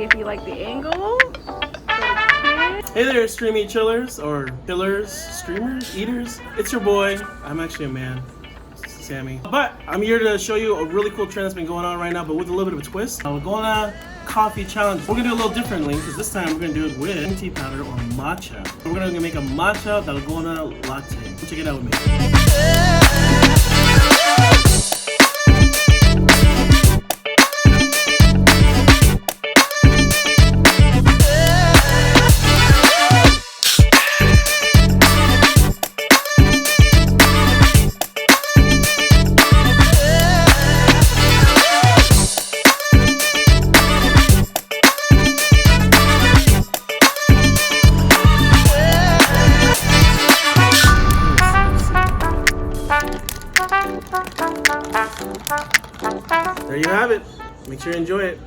if you like the angle. Hey there, streamy chillers, or pillars, streamers, eaters. It's your boy. I'm actually a man, Sammy. But I'm here to show you a really cool trend that's been going on right now, but with a little bit of a twist. We're going on coffee challenge. We're gonna do a little differently, because this time we're gonna do it with green tea powder or matcha. We're gonna make a matcha dalgona latte. Check it out with me. There you have it. Make sure you enjoy it.